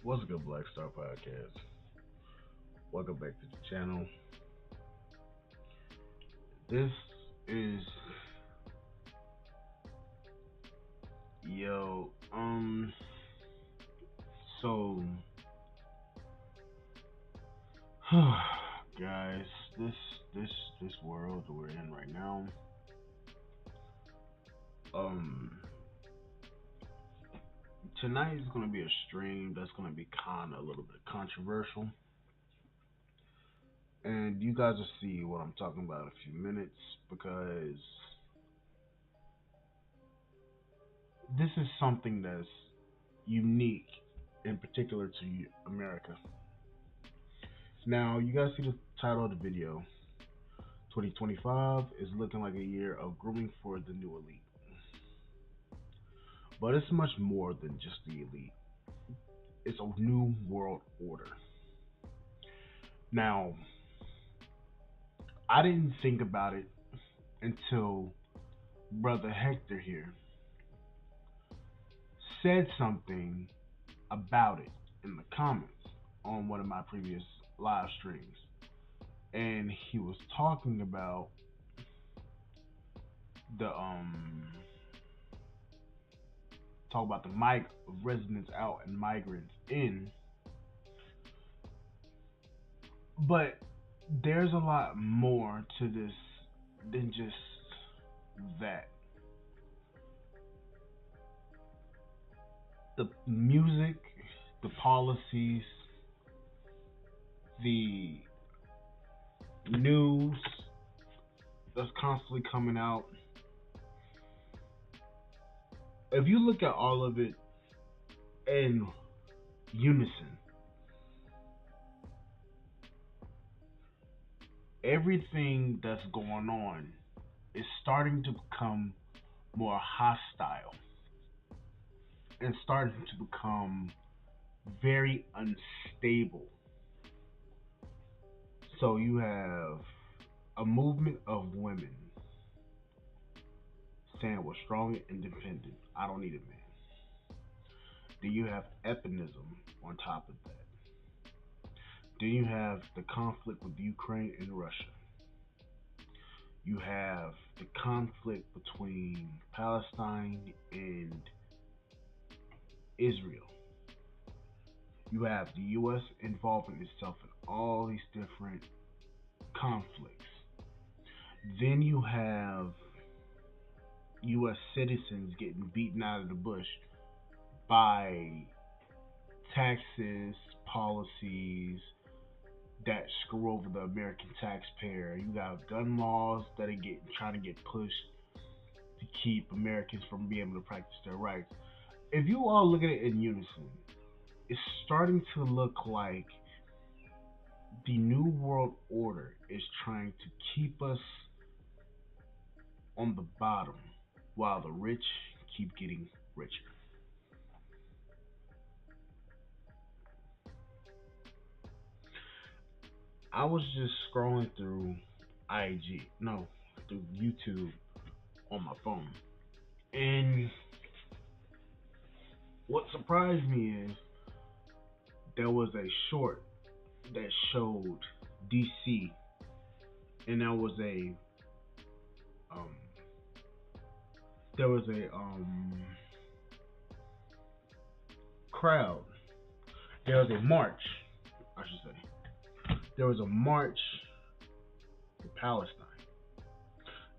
What's good, Black Star Podcast? Welcome back to the channel. This is yo. So, guys, this this this world we're in right now. Um, Tonight is gonna be a stream that's gonna be kind of a little bit controversial, and you guys will see what I'm talking about in a few minutes because this is something that's unique, in particular to America. Now, you guys see the title of the video. 2025 is looking like a year of grooming for the new elite. But it's much more than just the elite. It's a new world order. Now, I didn't think about it until Brother Hector here said something about it in the comments on one of my previous live streams. And he was talking about the residents out and migrants in, but there's a lot more to this than just that. The music, the policies, the news that's constantly coming out. If you look at all of it in unison, everything that's going on is starting to become more hostile and starting to become very unstable. So you have a movement of women saying we're strong and independent. I don't need a man. Then you have epinism on top of that. Then you have the conflict with Ukraine and Russia. You have the conflict between Palestine and Israel. You have the U.S. involving itself in all these different conflicts. Then you have U.S. citizens getting beaten out of the bush by taxes, policies that screw over the American taxpayer. You got gun laws that are trying to get pushed to keep Americans from being able to practice their rights. If you all look at it in unison, it's starting to look like the New World Order is trying to keep us on the bottom while the rich keep getting richer. I was just scrolling through through YouTube on my phone. And what surprised me is there was a short that showed DC, and um there was a crowd. There was a march, I should say. There was a march for Palestine.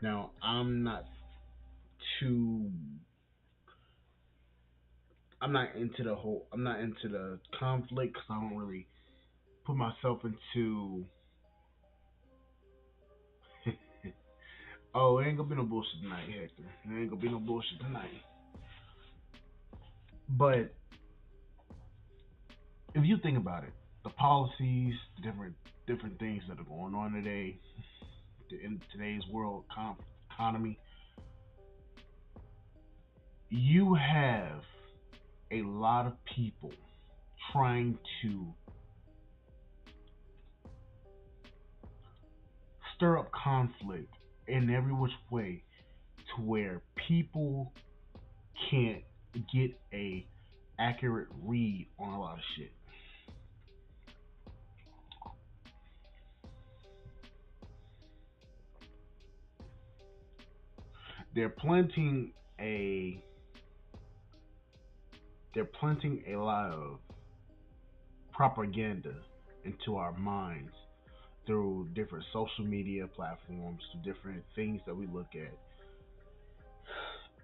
Now, too I'm not into the conflict because I don't really put myself into. Oh, it ain't gonna be no bullshit tonight, Hector. There ain't gonna be no bullshit tonight. But if you think about it, the policies, the different things that are going on today in today's world economy, you have a lot of people trying to stir up conflict in every which way to where people can't get a accurate read on a lot of shit. They're planting a they're planting a lot of propaganda into our minds through different social media platforms, to different things that we look at.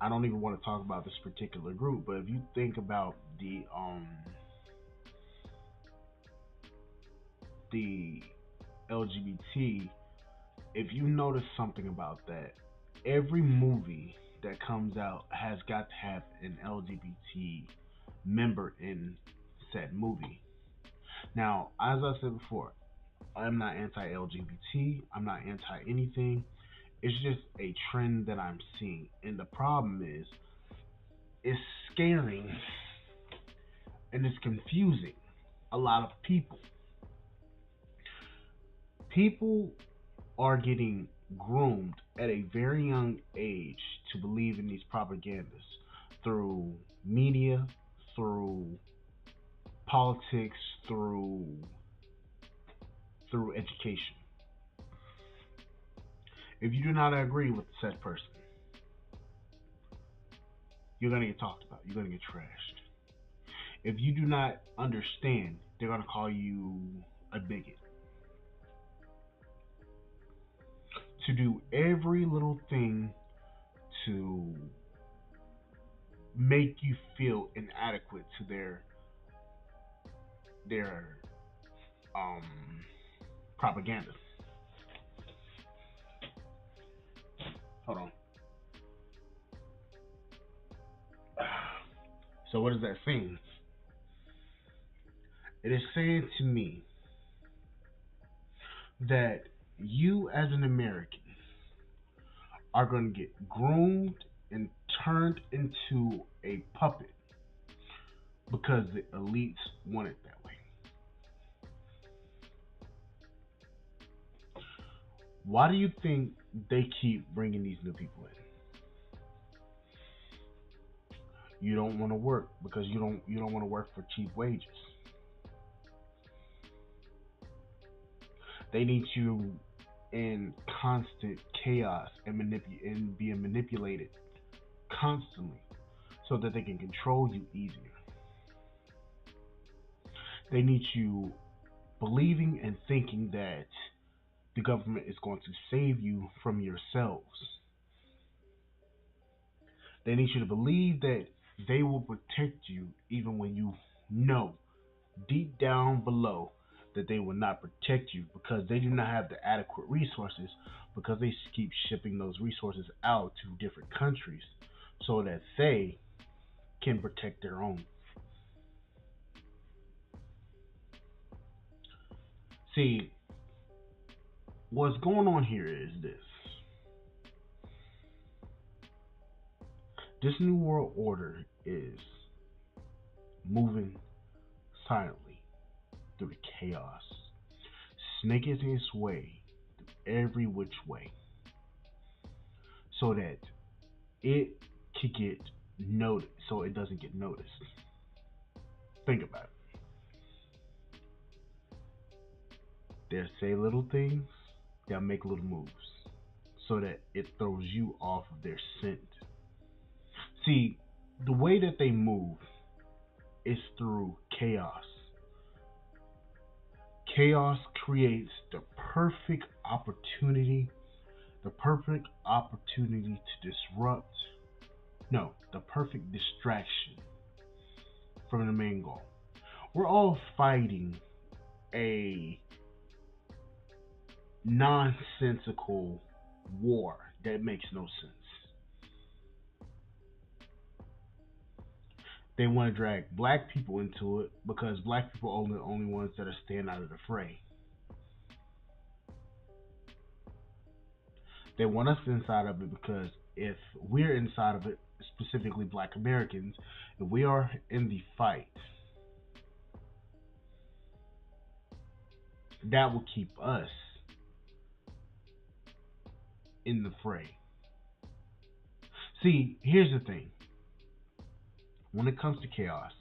I don't even want to talk about this particular group, but if you think about the LGBT, if you notice something about that, every movie that comes out has got to have an LGBT member in said movie. Now, as I said before, I'm not anti LGBT, I'm not anti anything. It's just a trend that I'm seeing. And the problem is, it's scaring and it's confusing a lot of people. People are getting groomed at a very young age to believe in these propagandas through media, through politics, through education. If you do not agree with said person, you're gonna get talked about. You're gonna get trashed. If you do not understand, they're gonna call you a bigot. To do every little thing to make you feel inadequate to their um propaganda. Hold on. So what is that saying? It is saying to me that you as an American are going to get groomed and turned into a puppet because the elites want it that way. Why do you think they keep bringing these new people in? You don't want to work because you don't want to work for cheap wages. They need you in constant chaos and being manipulated constantly so that they can control you easier. They need you believing and thinking that the government is going to save you from yourselves. They need you to believe that they will protect you even when you know deep down below that they will not protect you because they do not have the adequate resources because they keep shipping those resources out to different countries so that they can protect their own. See, what's going on here is this. This new world order is moving silently through the chaos, snaking its way through every which way, so that it could get noticed, so it doesn't get noticed. Think about it. They'll say little things, they'll make little moves, so that it throws you off of their scent. See, the way that they move is through chaos. Chaos creates the perfect opportunity to disrupt, no, the perfect distraction from the main goal. We're all fighting a nonsensical war that makes no sense. They want to drag black people into it because black people are the only ones that are staying out of the fray. They want us inside of it because if we're inside of it, specifically black Americans, if we are in the fight, that will keep us in the fray. See, here's the thing. When it comes to chaos,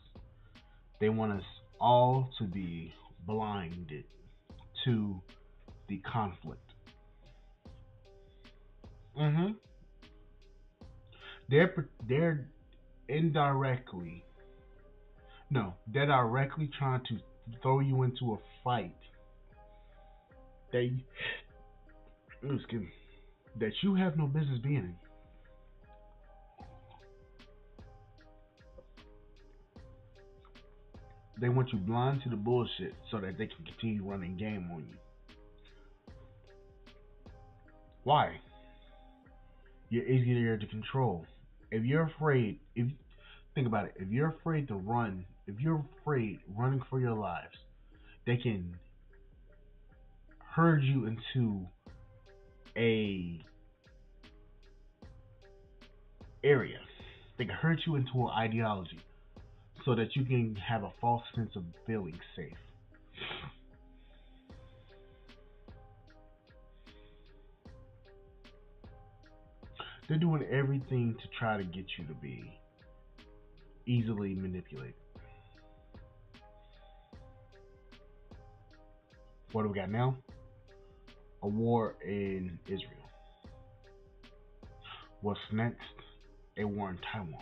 They want us all to be blinded to the conflict. hmm they're indirectly, no, they're directly trying to throw you into a fight that excuse me, that you have no business being in. They want you blind to the bullshit so that they can continue running game on you. Why? You're easier to control. If you're afraid, if think about it, if you're afraid to run, if you're afraid running for your lives, they can herd you into a area. They can herd you into an ideology so that you can have a false sense of feeling safe. They're doing everything to try to get you to be easily manipulated. What do we got now? A war in Israel. What's next? A war in Taiwan.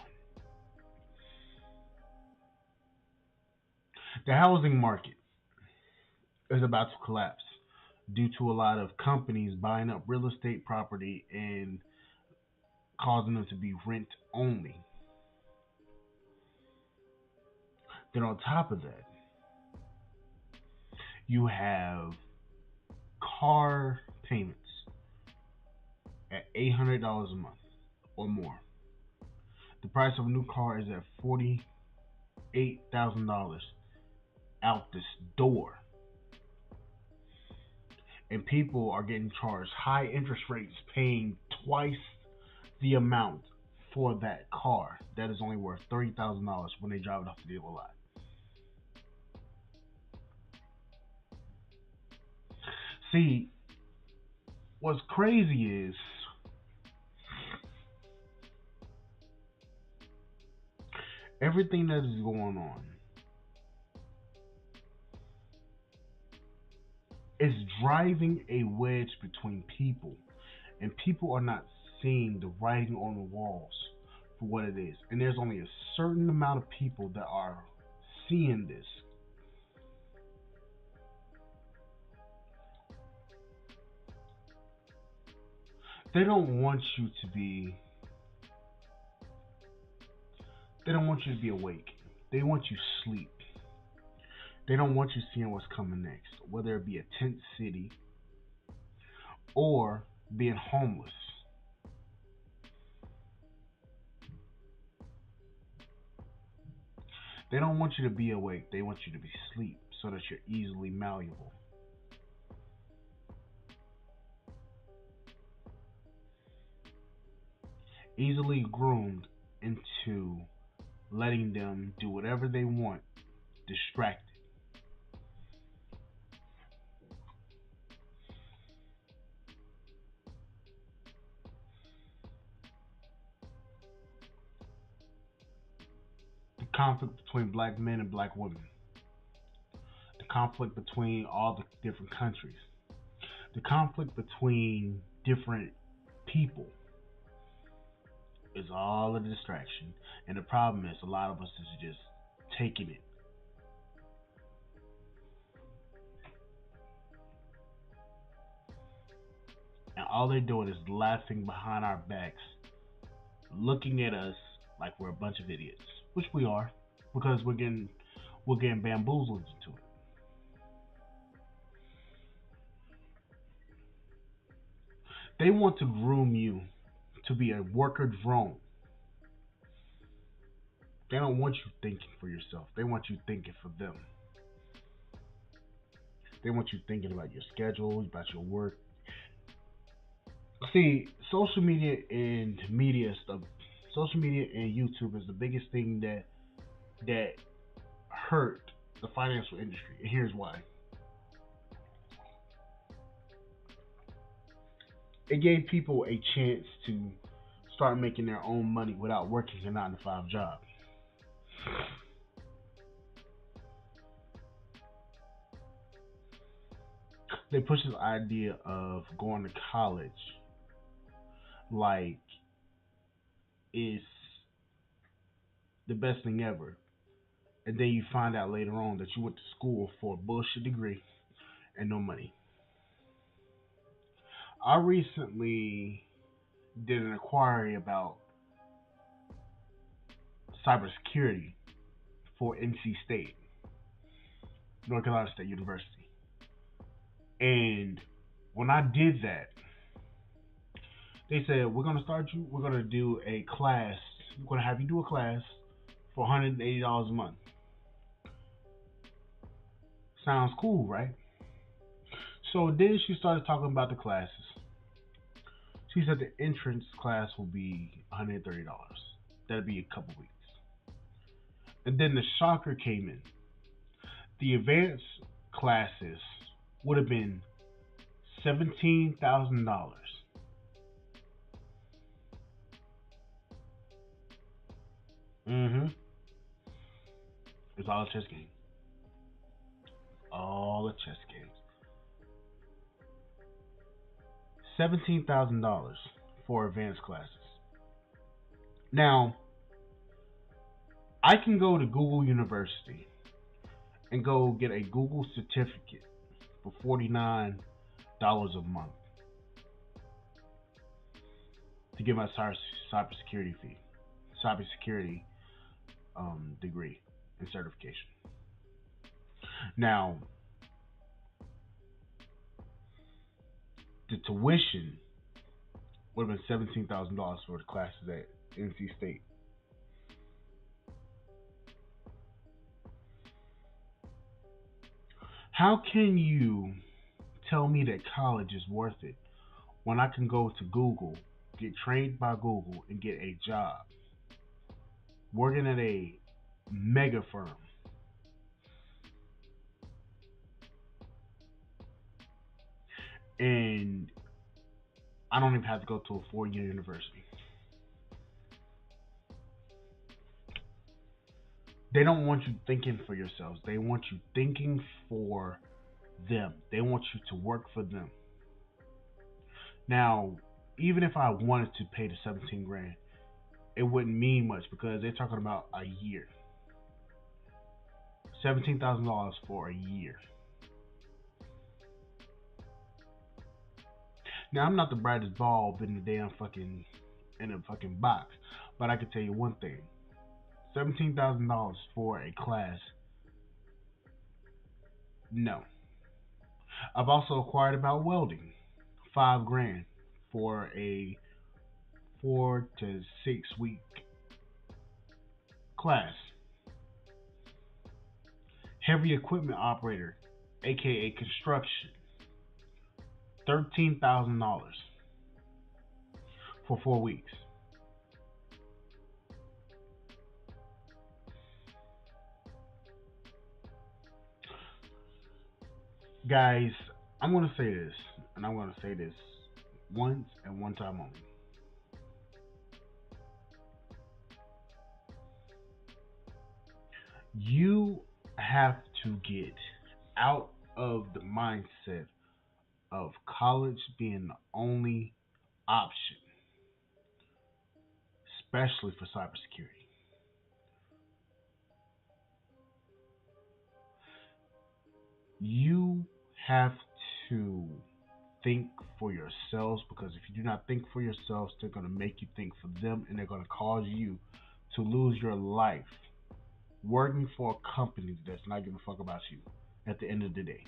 The housing market is about to collapse due to a lot of companies buying up real estate property and causing them to be rent only. Then on top of that, you have car payments at $800 a month or more. The price of a new car is at $48,000 out this door. And people are getting charged high interest rates, paying twice the amount for that car that is only worth $30,000 when they drive it off the dealer lot. See, what's crazy is everything that is going on is driving a wedge between people, and people are not seeing the writing on the walls for what it is. And there's only a certain amount of people that are seeing this. They don't want you to be they don't want you to be awake. They want you sleep. They don't want you seeing what's coming next, whether it be a tent city or being homeless. They don't want you to be awake. They want you to be asleep so that you're easily malleable. Easily groomed into letting them do whatever they want, distracted. The conflict between black men and black women, the conflict between all the different countries, the conflict between different people is all a distraction. And the problem is, a lot of us is just taking it. And all they're doing is laughing behind our backs, looking at us like we're a bunch of idiots, which we are, because we're getting bamboozled into it. They want to groom you to be a worker drone. They don't want you thinking for yourself. They want you thinking for them. They want you thinking about your schedule, about your work. See, social media and YouTube is the biggest thing that hurt the financial industry. And here's why. It gave people a chance to start making their own money without working a 9 to 5 job. they push this idea of going to college like it's the best thing ever. And then you find out later on that you went to school for a bullshit degree and no money. I recently did an inquiry about cybersecurity for NC State, North Carolina State University. And when I did that, they said, we're going to start you, we're going to do a class, we're going to have you do a class for $180 a month. Sounds cool, right? So then she started talking about the classes. She said the entrance class will be $130. That'll be a couple weeks. And then the shocker came in. The advanced classes would have been $17,000. Mm-hmm. It's all a chess game. All the chess games. $17,000 for advanced classes. Now, I can go to Google University and go get a Google certificate for $49 a month to get my cybersecurity fee, cybersecurity degree and certification. Now, the tuition would have been $17,000 for the classes at NC State. How can you tell me that college is worth it when I can go to Google, get trained by Google, and get a job working at a mega firm? And I don't even have to go to a 4-year university. They don't want you thinking for yourselves. They want you thinking for them. They want you to work for them. Now, even if I wanted to pay the 17 grand, it wouldn't mean much because they're talking about a year. $17,000 for a year. Now, I'm not the brightest bulb in the damn fucking box, but I can tell you one thing: $17,000 for a class. No. I've also acquired about welding. 5 grand for a 4 to 6 week class. Heavy equipment operator, aka construction, $13,000 for 4 weeks. Guys, I'm going to say this, and I'm going to say this once and one time only. You have to get out of the mindset of college being the only option, especially for cybersecurity. You have to think for yourselves, because if you do not think for yourselves, they're going to make you think for them, and they're going to cause you to lose your life working for a company that's not giving a fuck about you at the end of the day.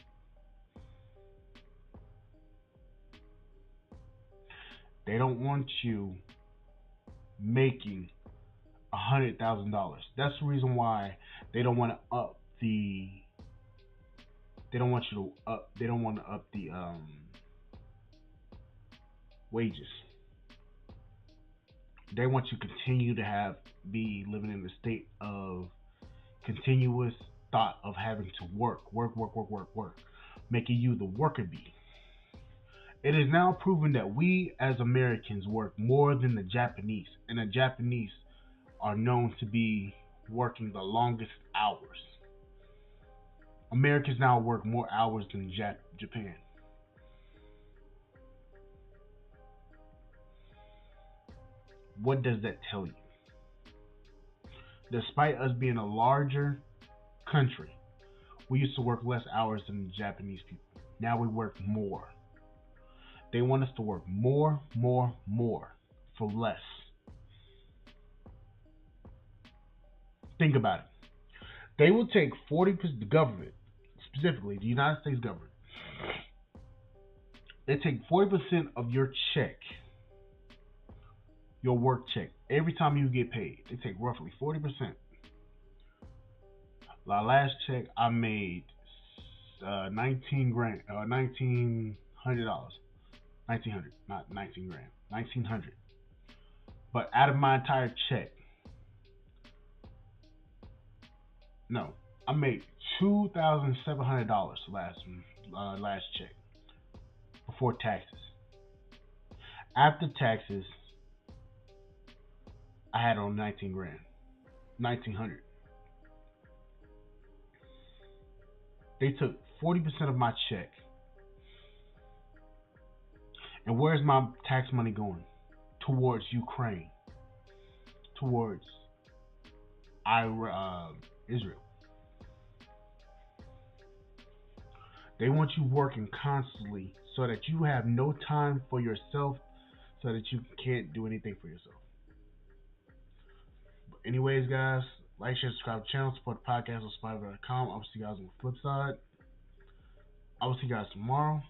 They don't want you making $100,000. That's the reason why they don't want to up the. They don't want you to up. They don't want to up the wages. They want you to continue to be living in the state of continuous thought of having to work, making you the worker bee. It is now proven that we as Americans work more than the Japanese, and the Japanese are known to be working the longest hours. Americans now work more hours than Japan. What does that tell you? Despite us being a larger country, we used to work less hours than the Japanese people. Now we work more. They want us to work more, more, more for less. Think about it. They will take 40%, the government, specifically the United States government, they take 40% of your check, your work check, every time you get paid. They take roughly 40%. My last check, I made 19 grand, $1,900, 1,900, not 19 grand, 1,900. But out of my entire check, no, I made $2,700 last check before taxes. After taxes, I had on 19 grand, 1,900. They took 40% of my check, and where's my tax money going? Towards Ukraine, towards Israel. They want you working constantly so that you have no time for yourself, so that you can't do anything for yourself. But anyways, guys, like, share, subscribe to the channel, support the podcast on Spotify.com. I'll see you guys on the flip side. I will see you guys tomorrow.